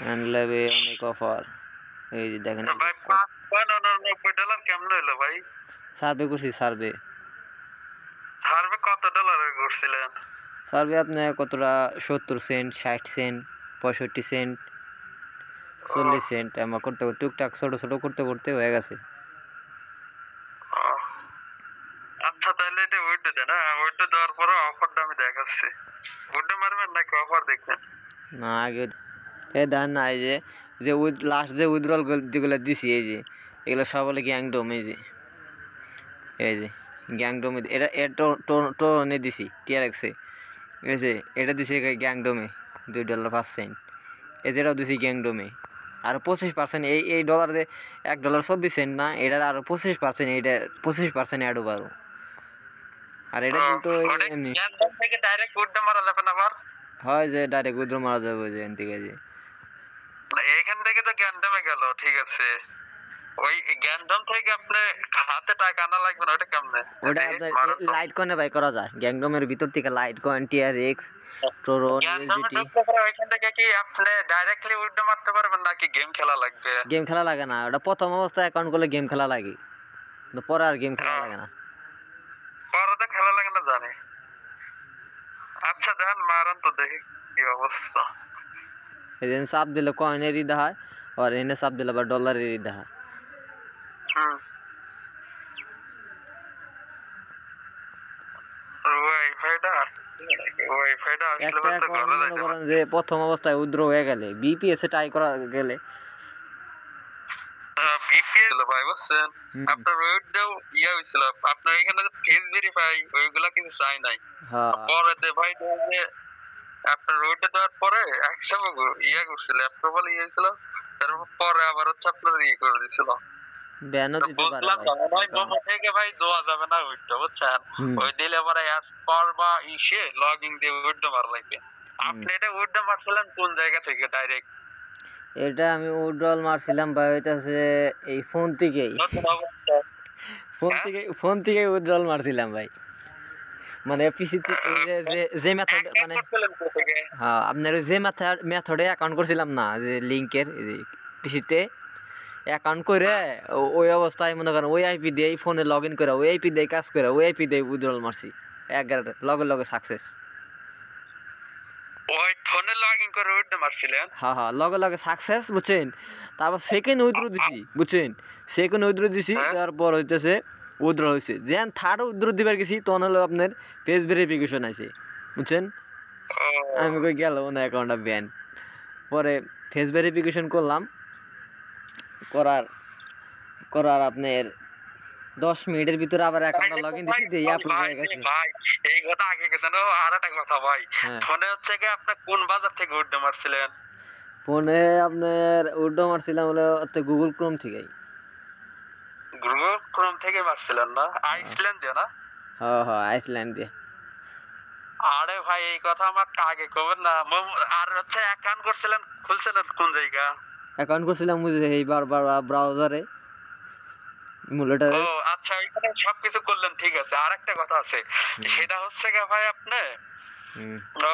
আনলেবে অনেক অফার। এই যে দেখেন ভাই $5.99 কেমন হলো ভাই? সার্ভে করছি সার্ভে কত ডলারের করছিলেন? সার্ভে আপনার কতটা 70 সেন্ট 60 সেন্ট 65 সেন্ট 40 সেন্ট আমার করতে করতে টুকটাক ছোট ছোট করতে করতে হয়ে গেছে। আচ্ছা তাহলে এটা ওইটা দেন, ওইটা দেওয়ার পরে অফারটা আমি দেখাচ্ছি। ওইটা মারবেন নাকি অফার দেখবেন? না আগে এ দেন না এই যে যে লাস্ট যে উইথড্রল যেগুলো দিছি এই যে এগুলো সব হলো গ্যাংডম। এই যে গ্যাংডমে এটা টোনে দিছি টিআরএক্সে। ঠিক আছে, এটা দিছি গ্যাংডমে $2.05 এই যেটাও দিছি গ্যাংডমে। আর 25% এই ডলারে $1.24 না, এটার আরো 25% এইটা 25% অ্যাড হবে আরো। আর এটা কিন্তু এমনি থেকে ডাইরেক্ট উইথড্র মারা যাবে না আবার? হয় যে ডাইরেক্ট উইথড্র মারা যাবে যে এখান থেকে যে এখান থেকে তো গ্যান্ডমে গেল, ঠিক আছে। ওই গ্যান্ডম থেকে আপনি হাতে টাকা আনা লাগবে না, ওটা কেমনে? ওটা আপনার লাইট কয়েনে বাই করা যায় গ্যাংডমের ভিতর থেকে। Litecoin TRX Tron USDT. ওইখান থেকে কি আপনি ডাইরেক্টলি উইথড্র মারতে পারবেন নাকি গেম খেলা লাগবে? গেম খেলা লাগে না, ওটা প্রথম অবস্থায় অ্যাকাউন্ট করলে গেম খেলা লাগে, পরে আর গেম খেলা লাগে না। পরে তো খেলা লাগে না জানি। আচ্ছা দেন মারান তো দেখি কি অবস্থা। এদিন চাপ দিলে কয়েনেরই দেখায়, আর এনে চাপ দিলে আবার ডলারেরই দেখায়। একটা অ্যাকাউন্ট মনে করেন যে প্রথম অবস্থায় উইথড্র হয়ে গেলে বিপিএস এ ট্রাই করা গেলে বিপিএল ভাই বুঝছেন, আপনার ওইটাও ইয়া হইছিল, আপনার এখানে ফেস ভেরিফাই ওইগুলা কিছু চাই নাই। পরে ভাই যে আপনার ওইটা দেওয়ার পরে একসময় ইয়া করছিল, অ্যাপ্রুভাল ইয়ে হয়েছিল, তারপর পরে আবার হচ্ছে আপনার ইয়ে করে দিছিল। ব্যানও দিতে পারে ভাই। মোমো থেকে ভাই দেওয়া যাবে না ওইটা বুঝছেন, ওই দিলে পরে অ্যাজ পার বা ইসে লগইন দিয়ে উইথড্র মারা লাগবে। আপনি এটা উইথড্র মারছিলেন কোন জায়গা থেকে ডাইরেক্ট? এটা আমি উইথড্রল মারছিলাম ভাই হইতাছে এই ফোন থেকেই। ফোন থেকে উইথড্রল মারছিলাম ভাই, মানে পিসি যে মেথড মানে হ্যাঁ আপনার যে মেথডে অ্যাকাউন্ট করছিলাম না, যে লিংকের পিসিতে অ্যাকাউন্ট করে ওই অবস্থায় মনে করেন ওই আইপি দিয়ে ফোনে লগ ইন করে ওই আইপি দিয়ে কাজ করে ওই আইপি দিয়ে উইথড্রল মারছি লগে লগে সাকসেস। ওই ফোনে লগইন করে উইথড্র মারছিলেন? হ্যাঁ হ্যাঁ লগে লগে সাকসেস বুঝছেন। তারপর সেকেন্ড উইথড্র দিছি বুঝছেন, সেকেন্ড উইথড্র দিছি তারপর হইতেছে উইথড্র হয়েছে। যেন থার্ড উইথড্র দিবার গেছি তখন হলো আপনার পেজ ভেরিফিকেশন আছে বুঝছেন। আমি কই গেল না অ্যাকাউন্টটা ব্যান। পরে ফেস ভেরিফিকেশন করলাম, করার আপনার 10 মিনিটের ভিতরে আবার অ্যাকাউন্টটা লগইন দিছি দিয়ে অ্যাপ্রুভ হয়ে গেছে। ভাই এই কথা আগে কেন আর একটা কথা ভাই, ফোনে হচ্ছে কি আপনি কোন বাজার থেকে উইথড্র মারছিলেন? ফোনে আপনার উইথড্র মারছিলাম হলো গুগল ক্রোম থেকে। গুগল ক্রোম থেকে মারছিলেন না? আইসল্যান্ড দিয়ে না? হ্যাঁ হ্যাঁ আইসল্যান্ড দিয়ে। আরে ভাই এই কথা আমাকে আগে কবেন না। আর হচ্ছে অ্যাকাউন্ট করছিলেন খুলছিলেন কোন জায়গা? অ্যাকাউন্ট করছিলাম এই বারবার ব্রাউজারে মুলেটারে। ও আচ্ছা এখানে সবকিছু করলেন, ঠিক আছে। আরেকটা কথা আছে, সেটা হচ্ছে কি ভাই আপনি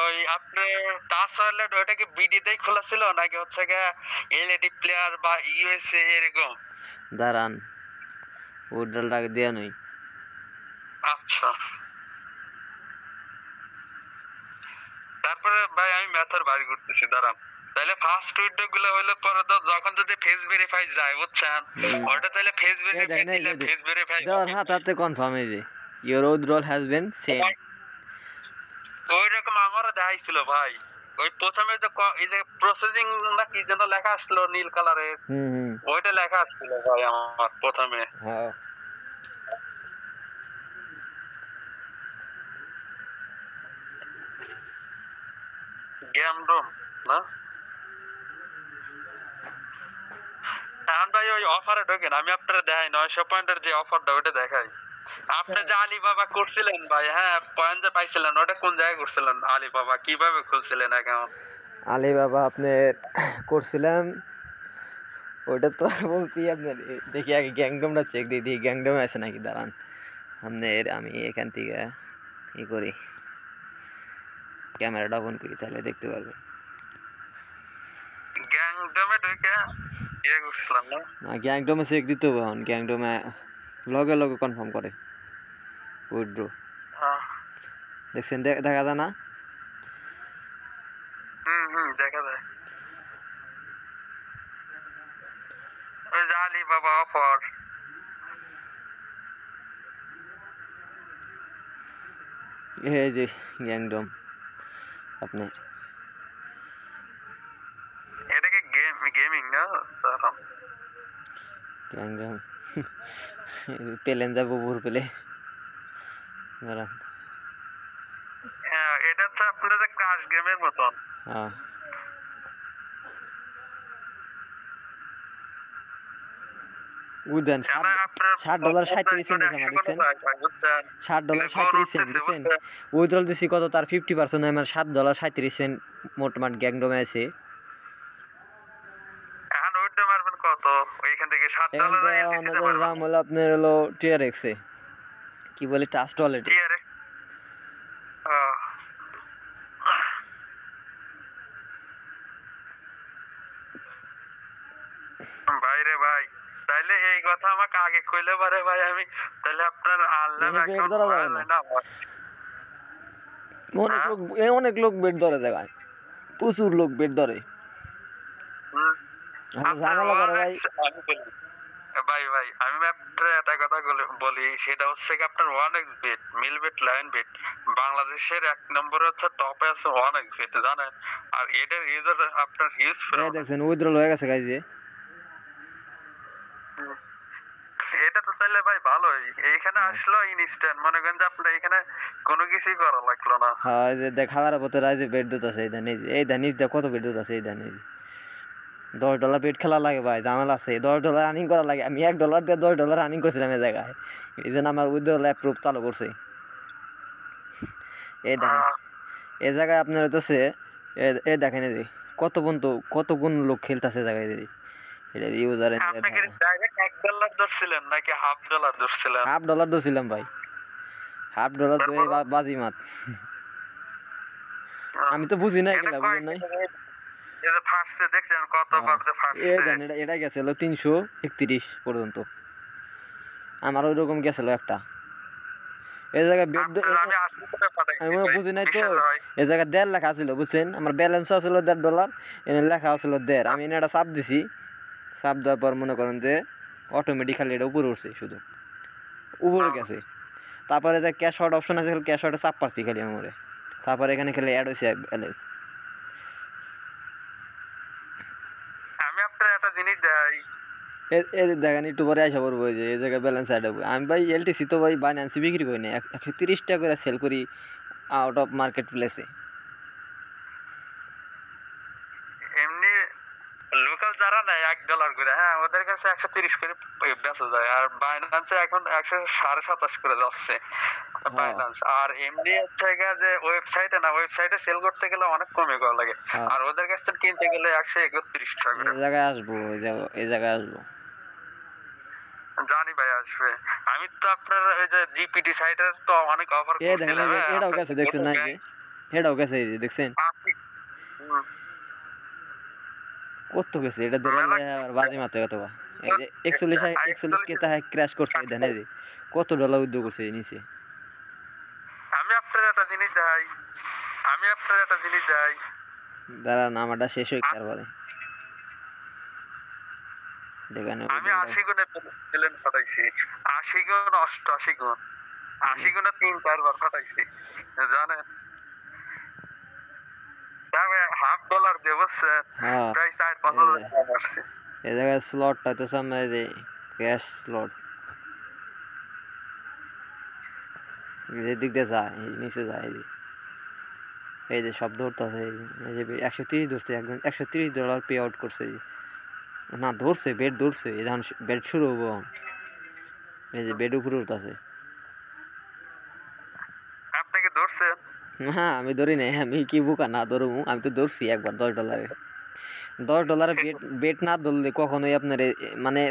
ওই আপনি টাচ ওয়ালেট ওটা কি বিডিতেই খোলা ছিল নাকি হচ্ছে কি এলইডি প্লেয়ার বা ইউএসএ এরকম? দাঁড়ান উইথড্রলটাকে দেয়া নই। আচ্ছা তারপরে ভাই আমি মেথড বাড়ি করতেছি, দাঁড়ান। তাহলে ফার্স্ট উইথড্র গুলো হইলে পরে তো যখন যদি ফেস ভেরিফাই যায় বুঝছেন, ওটা তাহলে ফেস ভেরিফাই দিলে ফেস ভেরিফাই দেওয়ার হাতে কনফার্ম এই যে your withdrawal has been send. ওই রকম আমারও দেখাইছিল ভাই। ওই প্রথমে তো এই যে প্রসেসিং না কি যেন লেখা আসলো নীল কালারের, ওইটা লেখা আসছিল ভাই আমার প্রথমে। হ্যাঁ গেম রুম না? এখন ভাই ওই অফারে ঢোকেন, আমি আপনারা দেখাই 900 পয়েন্টের যে অফারটা ওটা দেখাই। আপনি যে আলিবাবা করছিলেন ভাই, হ্যাঁ পয়েন্ট যে পাইছিলেন ওটা কোন জায়গায় করছিলেন? আলিবাবা কিভাবে খুলছিলেন অ্যাকাউন্ট? আলিবাবা আপনি করছিলাম ওটা তো বলতে আপনার দেখি আগে গ্যাংডমটা চেক দিয়ে দিই গ্যাংডমে আছে নাকি। দাঁড়ান আপনার আমি এখান থেকে করি ক্যামেরাটা অন করি তাহলে দেখতে পারবেন। গ্যাং গ্যাংডমে ঢুকে ইয়ে করছিলাম না না গ্যাংডমে চেক দিতে হবে এখন গ্যাংডমে লগে লগে কনফার্ম করে উইথড্র দেখছেন দেখা যায় না দেখা যায় ওই যে আলিবাবা অফার এই যে গ্যাংডম আপনার এটা কি গেমিং না তখন গ্যাংডম পেলেন যাবো ভোর পেলে দাঁড়ান এটা হচ্ছে আপনাদের ক্রাশ গেমের মতন হ্যাঁ উদান $60.37 এখানে দেখছেন $60.37 দেখছেন উইথড্রল দিছি কত তার 50% আমার $7.37 মোটমাট গ্যাংডমে আছে এখন উইথড্র মারবেন কত ওইখান থেকে $7 দাম হলো আপনার হলো TRX এ কি বলে ট্রাস্ট ওয়ালেট ভাই রে ভাই তাইলে এই কথা আমাকে আগে কইলে পারে ভাই আমি তাহলে আপনার আনলাম অনেক লোক বেড ধরে জায়গায় প্রচুর লোক বেড ধরে ঝামেলা করে ভাই ভাই ভাই আমি আপনার একটা কথা বলি সেটা হচ্ছে কি আপনার 1x বেট মিল বেট লাইন বেট বাংলাদেশের এক নম্বরে হচ্ছে টপে আছে 1x বেট জানেন আর এটার ইউজার আপনার হিউজ এই দেখছেন উইথড্রল হয়ে গেছে গাইজ এটা তো চাইলে ভাই ভালোই এইখানে আসলো ইনস্ট্যান্ট মনে করেন যে আপনার এখানে কোনো কিছুই করা লাগলো না হ্যাঁ এই যে দেখাবার পথে রাইজে বেড দিতে আছে এই ধানিজ দেখ কত বেড দিতে আছে এই ধানিজ $10 বেড খেলা লাগে ভাই ঝামেলা আছে $10 রানিং করা লাগে আমি $1 দিয়ে $10 রানিং করছিলাম এই জায়গায় এই জন্য আমার উইথড্রল অ্যাপ্রুভ চালু করছে এই দেখেন এই জায়গায় আপনার হইতেছে এই দেখেন এই যে কত গুণ লোক খেলতেছে জায়গায় দিদি এটা ইউজার আপনি কি ডাইরেক্ট $1 ধরছিলেন নাকি $1/2 ধরছিলেন $1/2 ধরছিলাম ভাই $1/2 ধরে বাজি মাত আমি তো বুঝি না এগুলা বুঝেন নাই এই যে ফার্স্টে দেখছেন কত করতে ফার্স্টে এই দেন এটা গেছিল 331 পর্যন্ত আমার ওইরকম গেছিল একটা এই জায়গায় বেড আমি বুঝি নাই তো এই জায়গায় 1.5 লাখ আছিল বুঝছেন আমার ব্যালেন্স আছিল $1.5 এনে লেখা আছিল 1.5 আমি এটা চাপ দিছি চাপ দেওয়ার পর মনে করেন যে অটোমেটিক্যালি এটা উপরে উঠছে শুধু উপরে গেছে তারপরে যে ক্যাশ আউট অপশন আছে ক্যাশ আউটে চাপ পাচ্ছি খালি আমার তারপরে এখানে খেলে অ্যাড হয়েছে ব্যালেন্স আমি আপনার একটা জিনিস দেই এই দেখেন একটু পরে আসা পড়বো যে এই জায়গায় ব্যালেন্স অ্যাড হবে আমি ভাই এলটিসি তো ভাই বাইন্যান্সে বিক্রি করি না 130 টাকা করে সেল করি আউট অফ মার্কেট প্লেসে এমনি লোকাল যারা নাই $1 করে হ্যাঁ ওদের কাছে 130 করে বেচা যায় আর বাইন্যান্সে এখন 127.5 করে যাচ্ছে বাইন্যান্স আর এমনি হচ্ছে যে ওয়েবসাইটে না ওয়েবসাইটে সেল করতে গেলে অনেক কমে করা লাগে আর ওদের কাছে কিনতে গেলে 131 টাকা করে এই জায়গায় আসবো এই জায়গায় আসবো জানি ভাই আসবে আমি তো আপনার ওই যে জিপিটি সাইটের তো অনেক অফার করছিলাম এটাও গেছে দেখছেন না কি এটাও গেছে এই যে দেখছেন কত গেছে এটা ধরে আর বাজি মারতে কত বা এই যে 41 কে তাহে ক্র্যাশ করছে দেন এই যে কত ডলার উদ্যোগ করছে নিচে আমি আপনার একটা জিনিস দেই দাঁড়ান আমারটা শেষ হয়ে গেল পরে দেখেন আমি 80 গুণে প্লেন ফাটাইছি 80 গুণ 88 গুণ 80 গুণে 3-4 বার ফাটাইছি জানেন তবে $1/2 দেবো স্যার প্রায় 4-5 টাকা আসছে এই জায়গায় স্লটটা তো সামনে যে ক্যাশ স্লট এই দিক দিয়ে যায় নিচে যায় এই যে শব্দ ধরতেছে এই যে 130 ধরছে একদম $130 পে আউট করছে না ধরছে বেড ধরছে এখন বেড শুরু হবো এই যে বেড উপরে উঠতেছে আপনি কি ধরছেন হ্যাঁ আমি ধরি নাই আমি কি বুকা না ধরবো আমি তো ধরছি একবার $10 বেট না ধরলে কখনোই আপনার মানে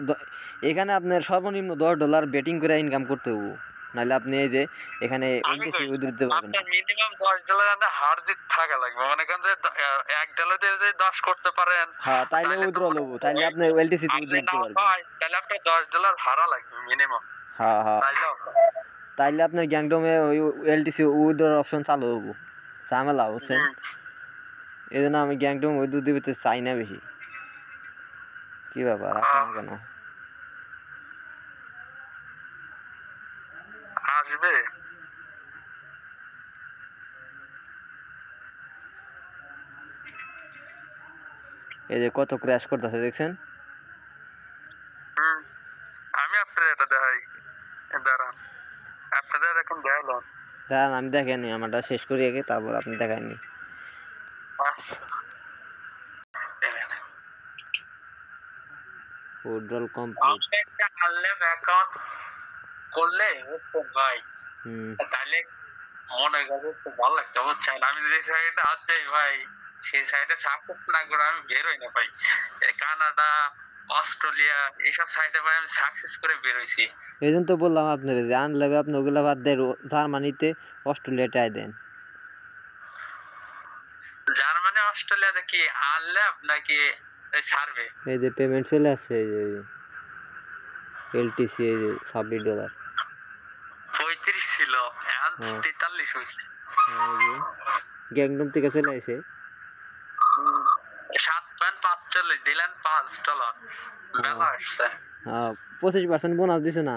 এখানে আপনার সর্বনিম্ন $10 বেটিং করে ইনকাম করতে হবো নাহলে আপনি এই যে এখানে আমি এলটিসি কই উইথড্র দিতে পারবেন না। আপনার মিনিমাম $10 হার দিতে থাকা লাগবে, মনে করেন যে $1 দিয়ে যদি 10 করতে পারেন হ্যাঁ তাইলে তাহলে তো উইথড্র মনে লব, করেন তাইলে আপনি এলটিসি তে আর উইথড্র যদি দিতে নাও পারবেন। হয় তাহলে আপনার $10 ভাড়া লাগবে মিনিমাম। হ্যাঁ হ্যাঁ, তাইলে তাইলে আপনার গ্যাংডমে ওই এলটিসি উইথড্র অপশন চালু হবো, ঝামেলা বুঝছেন। এই জন্য আমি গ্যাংডম উইথড্র দিতে চাই না বেশি। কি ব্যাপার আসে না কেন? আসবে। এই যে কত ক্র্যাশ করতেছে দেখছেন। আমি আপনার এটা দেখাই, দাঁড়ান আপনাদের এখন দেখালাম। দাঁড়ান আমি দেখেনি, আমারটা শেষ করি আগে, তারপর আপনি দেখায়নি। Withdrawal complete. আপনি একটা আনলেম অ্যাকাউন্ট করলে বুঝছেন ভাই, তাহলে মনে করে একটু ভালো লাগতো বুঝছেন। আমি যে সাইডে হাত যাই ভাই, সেই সাইডে সাপোর্ট না করে আমি বেরোই না ভাই। এই কানাডা, অস্ট্রেলিয়া এইসব সাইডে ভাই আমি সাকসেস করে বেরোইছি। এই জন্য তো বললাম আপনার যে আনলে আপনি ওগুলা বাদ দেন, জার্মানিতে অস্ট্রেলিয়াতে দেন। জার্মানি অস্ট্রেলিয়াতে কি আনলে নাকি ছাড়বে? এই যে পেমেন্ট চলে আসছে, এই যে এলটিসি এই যে $26। 35 ছিল, এখন 43 হয়েছে। এই যে গ্যাংডম থেকে চলে আসে 7.45 দিলেন $5 বেলা আসছে। 25% বোনাস দিছে না।